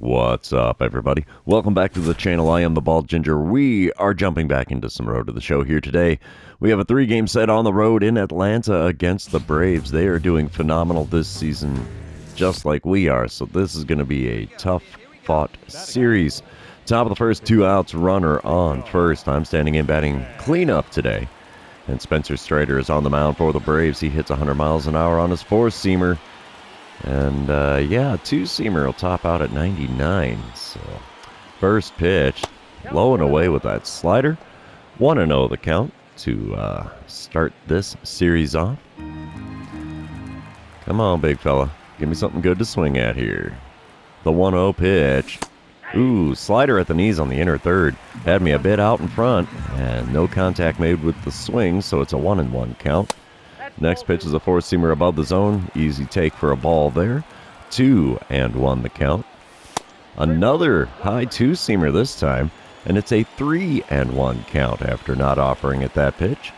What's up, everybody? Welcome back to the channel. I am the Bald Ginger. We are jumping back into some Road to the Show here today. We have a 3-game set on the road in Atlanta against the Braves. They are doing phenomenal this season, just like we are, so this is going to be a tough-fought series. Top of the first, 2 outs, runner on first. I'm standing in batting cleanup today, and Spencer Strider is on the mound for the Braves. He hits 100 miles an hour on his 4-seamer. And, yeah, 2-seamer will top out at 99. So, first pitch, low and away with that slider. 1-0 the count to start this series off. Come on, big fella. Give me something good to swing at here. The 1-0 pitch. Ooh, slider at the knees on the inner third. Had me a bit out in front, and no contact made with the swing, so it's a 1-1 count. Next pitch is a 4-seamer above the zone. Easy take for a ball there. 2-1 the count. Another high 2-seamer this time, and it's a 3-1 count after not offering at that pitch.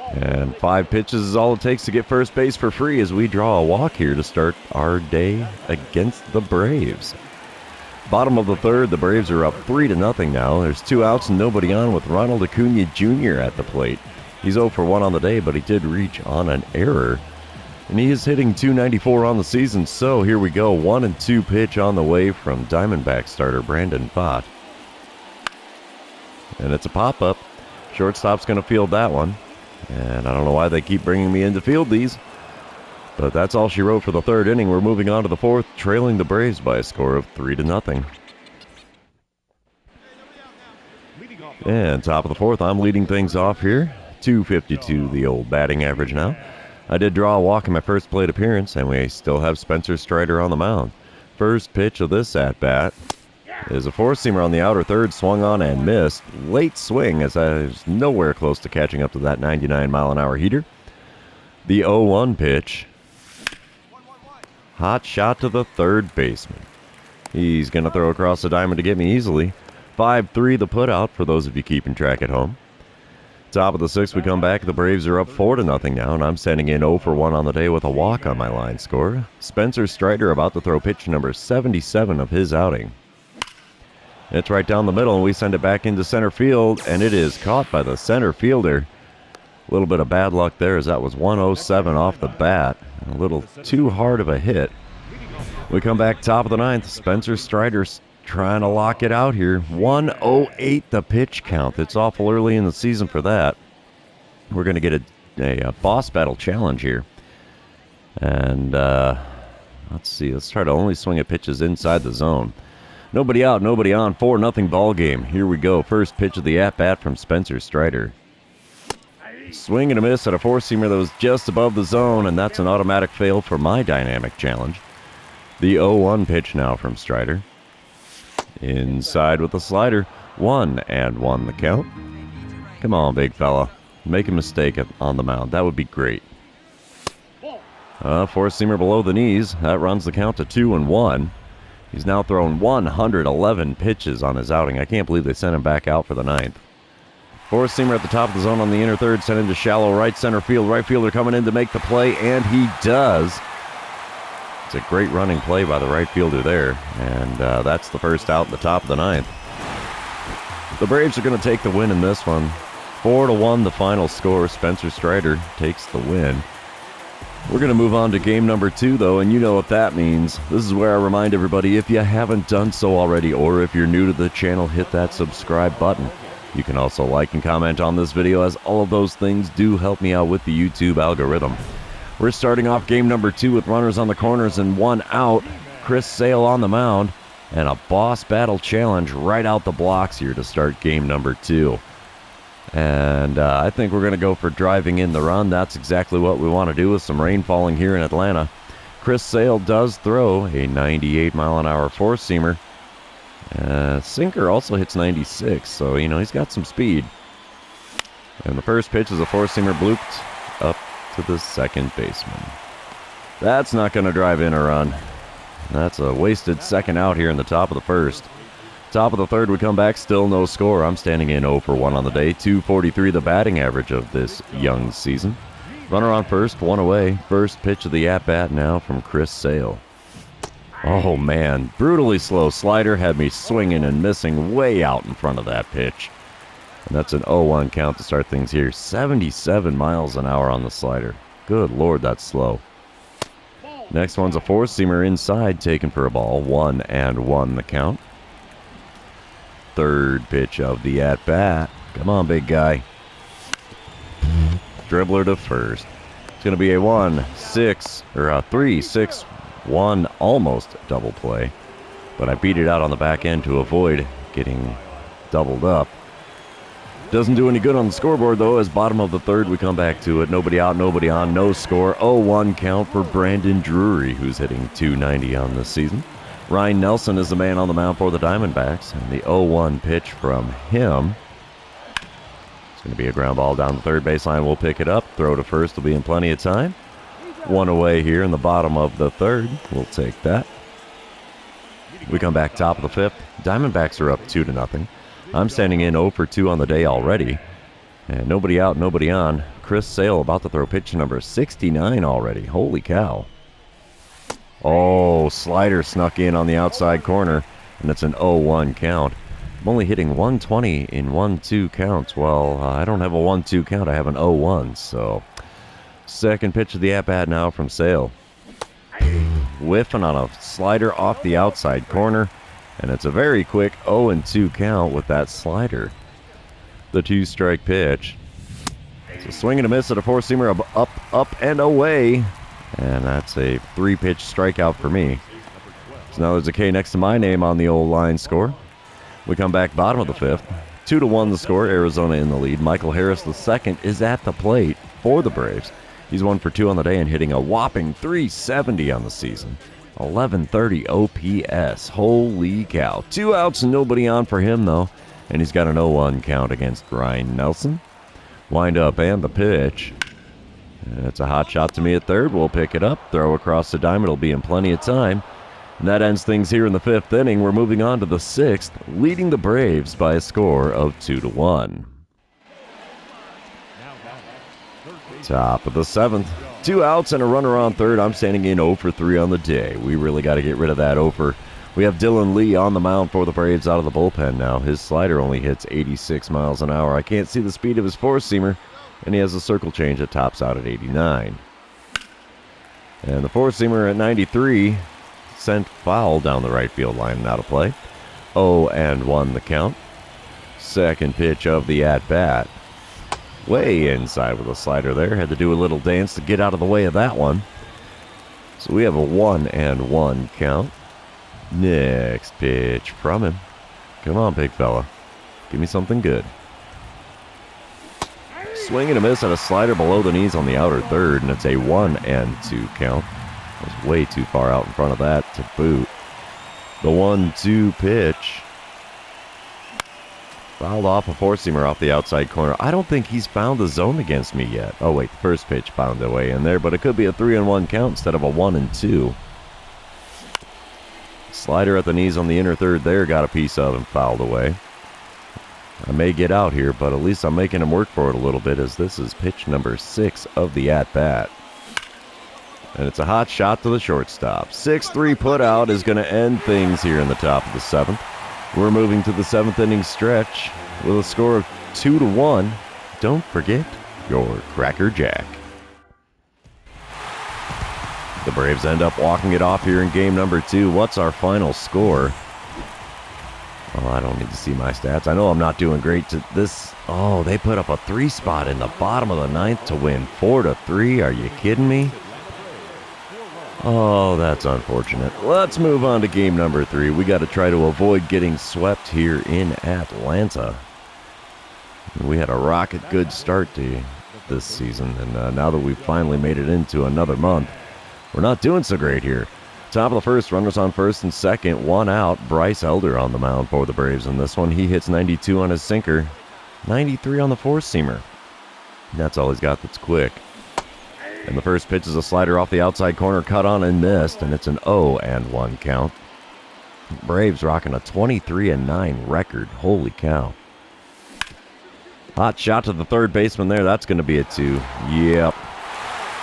And 5 pitches is all it takes to get first base for free as we draw a walk here to start our day against the Braves. Bottom of the third, the Braves are up 3-0 now. There's 2 outs and nobody on with Ronald Acuna Jr. at the plate. He's 0 for 1 on the day, but he did reach on an error. And he is hitting .294 on the season, so here we go. 1-2 pitch on the way from Diamondback starter Brandon Pfaadt. And it's a pop-up. Shortstop's going to field that one. And I don't know why they keep bringing me in to field these. But that's all she wrote for the third inning. We're moving on to the fourth, trailing the Braves by a score of 3-0. And top of the fourth, I'm leading things off here. 252 the old batting average now. I did draw a walk in my first plate appearance, and we still have Spencer Strider on the mound. First pitch of this at-bat is a 4-seamer on the outer third, swung on and missed. Late swing as I was nowhere close to catching up to that 99-mile-an-hour heater. The 0-1 pitch. Hot shot to the third baseman. He's going to throw across the diamond to get me easily. 5-3 the putout for those of you keeping track at home. Top of the 6th, we come back. The Braves are up 4-0 now, and I'm standing in 0 for 1 on the day with a walk on my line score. Spencer Strider about to throw pitch number 77 of his outing. It's right down the middle, and we send it back into center field, and it is caught by the center fielder. A little bit of bad luck there as that was 107 off the bat. A little too hard of a hit. We come back top of the 9th. Spencer Strider's trying to lock it out here. 108 the pitch count. It's awful early in the season for that. We're going to get a boss battle challenge here. And let's see. Let's try to only swing at pitches inside the zone. Nobody out, nobody on. 4-0 ball game. Here we go. First pitch of the at-bat from Spencer Strider. Swing and a miss at a 4-seamer that was just above the zone, and that's an automatic fail for my dynamic challenge. The 0-1 pitch now from Strider. Inside with the slider. 1-1 the count. Come on, big fella. Make a mistake on the mound. That would be great. 4-seamer below the knees. That runs the count to 2-1. He's now thrown 111 pitches on his outing. I can't believe they sent him back out for the 9th. 4-seamer at the top of the zone on the inner third. Sent into shallow right center field. Right fielder coming in to make the play, and he does. It's a great running play by the right fielder there, and that's the first out in the top of the 9th. The Braves are going to take the win in this one. 4-1 the final score. Spencer Strider takes the win. We're going to move on to game number 2, though, and you know what that means. This is where I remind everybody, if you haven't done so already, or if you're new to the channel, hit that subscribe button. You can also like and comment on this video, as all of those things do help me out with the YouTube algorithm. We're starting off game number 2 with runners on the corners and 1 out. Chris Sale on the mound, and a boss battle challenge right out the blocks here to start game number 2. And I think we're going to go for driving in the run. That's exactly what we want to do with some rain falling here in Atlanta. Chris Sale does throw a 98-mile-an-hour 4-seamer. Sinker also hits 96, so, you know, he's got some speed. And the first pitch is a 4-seamer blooped up to the second baseman. That's not going to drive in a run. That's a wasted second out here in the top of the first. Top of the third, we come back, still no score. I'm standing in 0 for 1 on the day. 243 the batting average of this young season. Runner on first, 1 away. First pitch of the at-bat now from Chris Sale. Oh man, brutally slow slider had me swinging and missing way out in front of that pitch. And that's an 0-1 count to start things here. 77 miles an hour on the slider. Good Lord, that's slow. Next one's a four-seamer inside, taken for a ball. 1-1 the count. Third pitch of the at-bat. Come on, big guy. Dribbler to first. It's going to be a 3-6-1 almost double play. But I beat it out on the back end to avoid getting doubled up. Doesn't do any good on the scoreboard, though, as bottom of the third we come back to it. Nobody out, nobody on, no score. 0-1 count for Brandon Drury, who's hitting .290 on this season. Ryan Nelson is the man on the mound for the Diamondbacks, and the 0-1 pitch from him. It's going to be a ground ball down the third baseline. We'll pick it up. Throw to first will be in plenty of time. One away here in the bottom of the third. We'll take that. We come back top of the fifth. Diamondbacks are up 2-0. I'm standing in 0 for 2 on the day already. And nobody out, nobody on. Chris Sale about to throw pitch number 69 already. Holy cow. Oh, slider snuck in on the outside corner, and it's an 0-1 count. I'm only hitting 120 in 1-2 counts. Well, I don't have a 1-2 count. I have an 0-1, so... Second pitch of the at-bat now from Sale. Whiffing on a slider off the outside corner. And it's a very quick 0-2 count with that slider. The two-strike pitch. It's a swing and a miss at a four-seamer, up, and away. And that's a three-pitch strikeout for me. So now there's a K next to my name on the old line score. We come back bottom of the fifth. 2-1 the score, Arizona in the lead. Michael Harris II is at the plate for the Braves. He's 1 for 2 on the day and hitting a whopping .370 on the season. 1130 OPS. Holy cow. 2 outs and nobody on for him, though. And he's got an 0-1 count against Ryan Nelson. Wind up and the pitch. And it's a hot shot to me at third. We'll pick it up. Throw across the diamond. It'll be in plenty of time. And that ends things here in the fifth inning. We're moving on to the sixth, leading the Braves by a score of 2-1. Top of the seventh. 2 outs and a runner on third. I'm standing in 0 for 3 on the day. We really got to get rid of that 0 for. We have Dylan Lee on the mound for the Braves out of the bullpen now. His slider only hits 86 miles an hour. I can't see the speed of his four-seamer, and he has a circle change that tops out at 89. And the four-seamer at 93 sent foul down the right field line and out of play. 0-1 the count. Second pitch of the at-bat. Way inside with a slider there. Had to do a little dance to get out of the way of that one. So we have a 1-1 count. Next pitch from him. Come on, big fella. Give me something good. Swing and a miss at a slider below the knees on the outer third, and it's a 1-2 count. I was way too far out in front of that to boot. The 1-2 pitch. Fouled off a four-seamer off the outside corner. I don't think he's found the zone against me yet. Oh, wait, the first pitch found their way in there, but it could be a 3-1 count instead of a 1-2. Slider at the knees on the inner third there got a piece of and fouled away. I may get out here, but at least I'm making him work for it a little bit, as this is pitch number 6 of the at-bat. And it's a hot shot to the shortstop. 6-3 put out is going to end things here in the top of the seventh. We're moving to the seventh inning stretch with a score of 2-1. Don't forget your Cracker Jack. The Braves end up walking it off here in game number 2. What's our final score? Oh, I don't need to see my stats. I know I'm not doing great to this. Oh, they put up a 3 spot in the bottom of the ninth to win 4-3. Are you kidding me? Oh, that's unfortunate. Let's move on to game number 3. We got to try to avoid getting swept here in Atlanta. We had a rocket good start to this season, and now that we've finally made it into another month, we're not doing so great here. Top of the first, runners on first and second, 1 out. Bryce Elder on the mound for the Braves in this one. He hits 92 on his sinker, 93 on the four-seamer. That's all he's got that's quick. And the first pitch is a slider off the outside corner, cut on and missed, and it's an 0-1 count. Braves rocking a 23-9 record. Holy cow. Hot shot to the third baseman there. That's going to be a 2. Yep.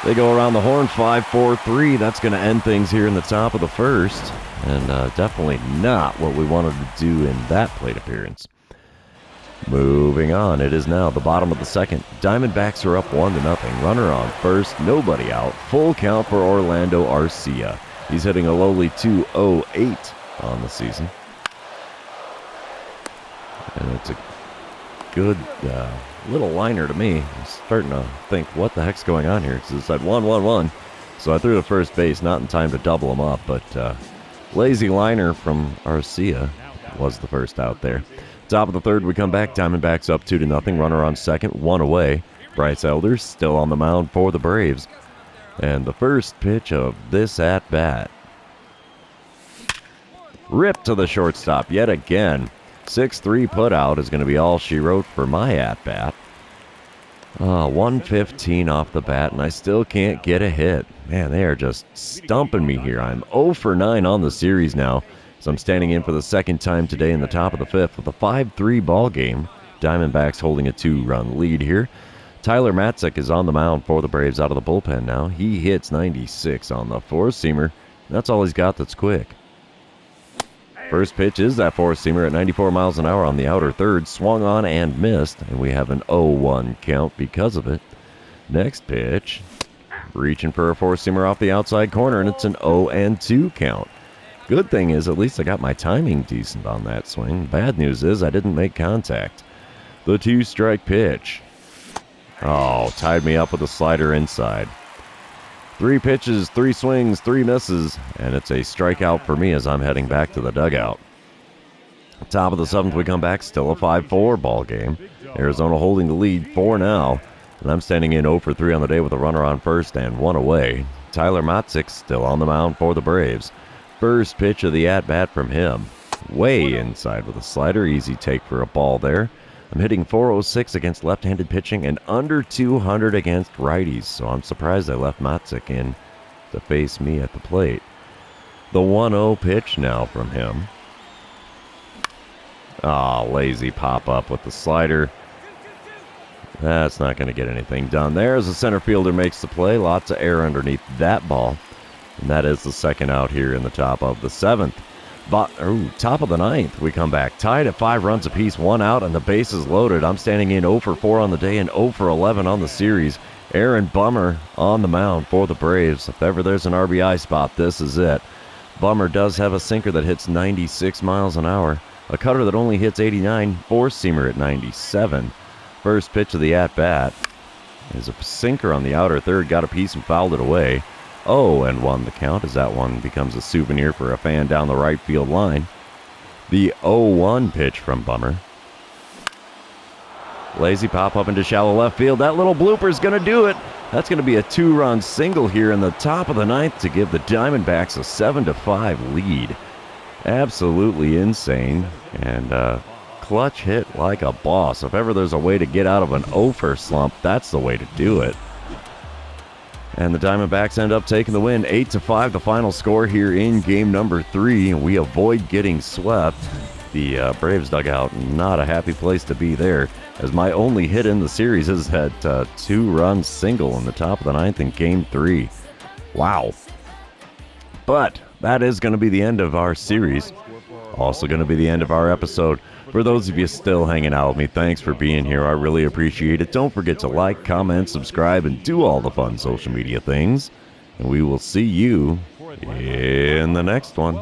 They go around the horn, 5-4-3. That's going to end things here in the top of the first. And definitely not what we wanted to do in that plate appearance. Moving on, it is now the bottom of the second. Diamondbacks are up 1-0. Runner on first, nobody out. Full count for Orlando Arcia. He's hitting a lowly 208 on the season. And it's a good little liner to me. I'm starting to think, what the heck's going on here? Because it said 1-1-1. So I threw to first base, not in time to double him up, but lazy liner from Arcia was the first out there. Top of the third, we come back. Diamondbacks up 2-0. Runner on second, one away. Bryce Elder still on the mound for the Braves. And the first pitch of this at-bat. Ripped to the shortstop yet again. 6-3 putout is going to be all she wrote for my at-bat. 115 off the bat, and I still can't get a hit. Man, they are just stumping me here. I'm 0 for 9 on the series now. So I'm standing in for the second time today in the top of the fifth with a 5-3 ball game. Diamondbacks holding a 2-run lead here. Tyler Matzek is on the mound for the Braves out of the bullpen now. He hits 96 on the four-seamer. That's all he's got that's quick. First pitch is that four-seamer at 94 miles an hour on the outer third. Swung on and missed, and we have an 0-1 count because of it. Next pitch, reaching for a four-seamer off the outside corner, and it's an 0-2 count. Good thing is, at least I got my timing decent on that swing. Bad news is I didn't make contact. The two-strike pitch. Oh, tied me up with a slider inside. 3 pitches, 3 swings, 3 misses, and it's a strikeout for me as I'm heading back to the dugout. Top of the seventh, we come back, still a 5-4 ball game. Arizona holding the lead 4 now, and I'm standing in 0 for 3 on the day with a runner on first and 1 away. Tyler Matzek still on the mound for the Braves. First pitch of the at-bat from him. Way inside with a slider, easy take for a ball there. I'm hitting 406 against left-handed pitching and under 200 against righties, so I'm surprised I left Matzek in to face me at the plate. The 1-0 pitch now from him. Lazy pop-up with the slider. That's not going to get anything done there as the center fielder makes the play. Lots of air underneath that ball. And that is the second out here in the top of the seventh. Top of the ninth, we come back. Tied at 5 runs apiece, 1 out, and the bases loaded. I'm standing in 0 for 4 on the day and 0 for 11 on the series. Aaron Bummer on the mound for the Braves. If ever there's an RBI spot, this is it. Bummer does have a sinker that hits 96 miles an hour. A cutter that only hits 89. Four-seamer at 97. First pitch of the at-bat is a sinker on the outer third. Got a piece and fouled it away. 0-1 the count as that one becomes a souvenir for a fan down the right field line. The 0-1 pitch from Bummer. Lazy pop up into shallow left field. That little blooper's going to do it. That's going to be a 2-run single here in the top of the ninth to give the Diamondbacks a 7-5 lead. Absolutely insane. And clutch hit like a boss. If ever there's a way to get out of an 0 for slump, that's the way to do it. And the Diamondbacks end up taking the win, 8-5, the final score here in game number 3. We avoid getting swept. The Braves dugout, not a happy place to be there, as my only hit in the series is that 2-run single in the top of the ninth in game 3. Wow. But that is going to be the end of our series. Also going to be the end of our episode. For those of you still hanging out with me, thanks for being here. I really appreciate it. Don't forget to like, comment, subscribe, and do all the fun social media things. And we will see you in the next one.